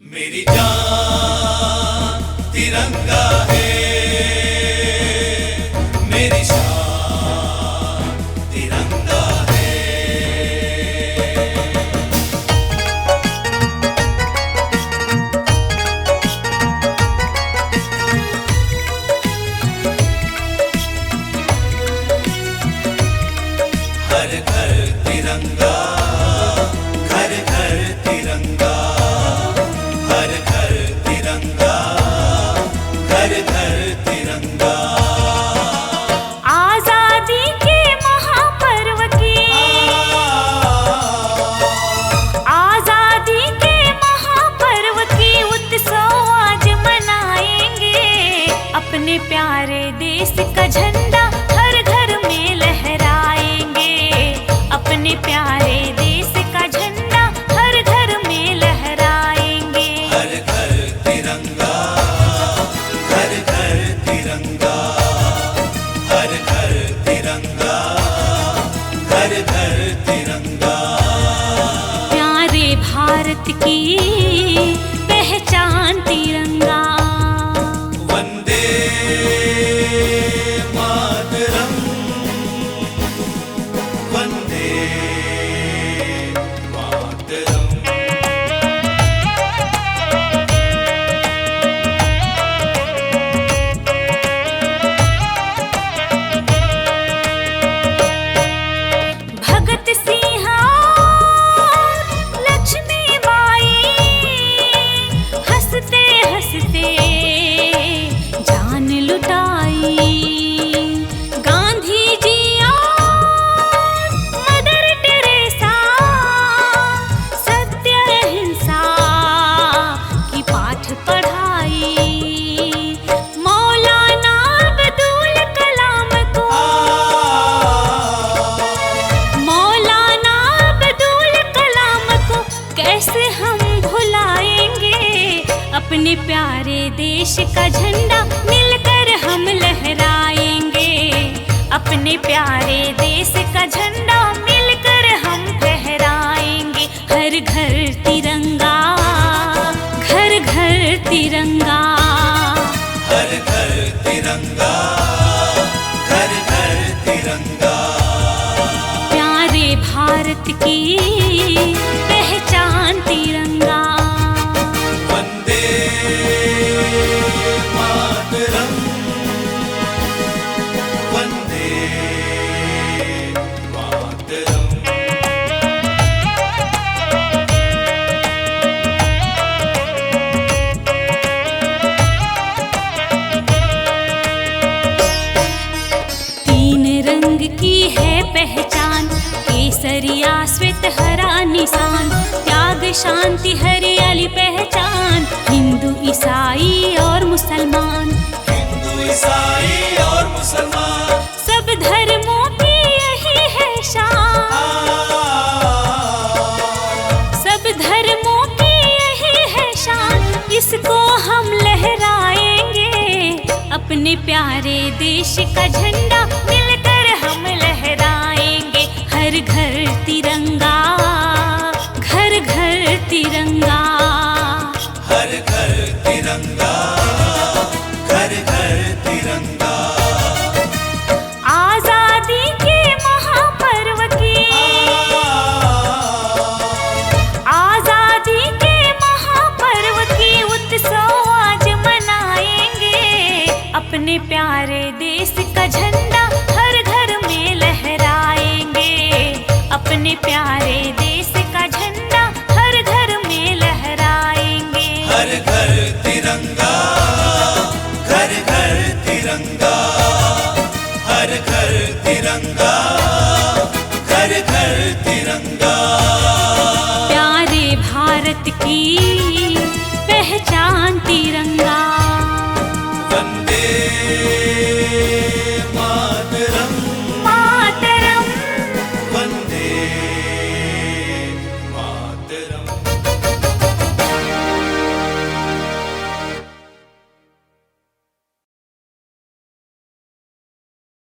मेरी जान तिरंगा है, मेरी शान तिरंगा है। हर घर तिरंगा, घर घर तिरंगा, हर घर तिरंगा, घर घर तिरंगा। आजादी के महापर्व की, आजादी के महापर्व की उत्सव आज मनाएंगे। अपने प्यारे देश का झंडा हर घर में लहराएंगे। अपने प्यारे देश का झंडा हर घर में लहराएंगे। हर घर तिरंगा, घर घर तिरंगा, हर घर तिरंगा, घर घर तिरंगा। प्यारे भारत की पहचान तिरंगा। वंदे मातरम, वंदे मातरम। भगत सिंह लक्ष्मीबाई हंसते हंसते जान लुटाई। गांधी जी और मदर टेरेसा सत्य अहिंसा की पाठ पढ़ाई। मौलाना अब्दुल कलाम को, मौलाना अब्दुल कलाम को कैसे हम भुलाएंगे। अपने प्यारे देश का झंडा मिलकर हम लहराएंगे। अपने प्यारे देश का झंडा मिलकर हम फहराएंगे। हर घर तिरंगा, घर घर तिरंगा। हर घर तिरंगा, घर घर तिरंगा। प्यारे भारत की पहचान तिरंगा। वंदे मातरम, वंदे मातरम। तीन रंग की है पहचान, केसरिया श्वेत हरा निशान। त्याग शांति हरियाली पहचान, हिंदू ईसाई और मुसलमान। हिंदू ईसाई और मुसलमान, सब धर्मों की यही है शान, सब धर्मों की यही है शान। इसको हम लहराएंगे। अपने प्यारे देश का झंडा मिलकर हम लहराएंगे। हर घर तिरंगा, घर घर तिरंगा। हर घर तिरंगा, घर घर तिरंगा। आजादी के महापर्व की, आजादी के महापर्व की उत्सव आज मनाएंगे। अपने प्यारे देश का झंडा हर घर में लहराएंगे। अपने प्यारे देश का झंडा हर घर में लहराएंगे। हर घर तिरंगा, घर घर तिरंगा, हर घर तिरंगा, घर घर तिरंगा। प्यारे भारत की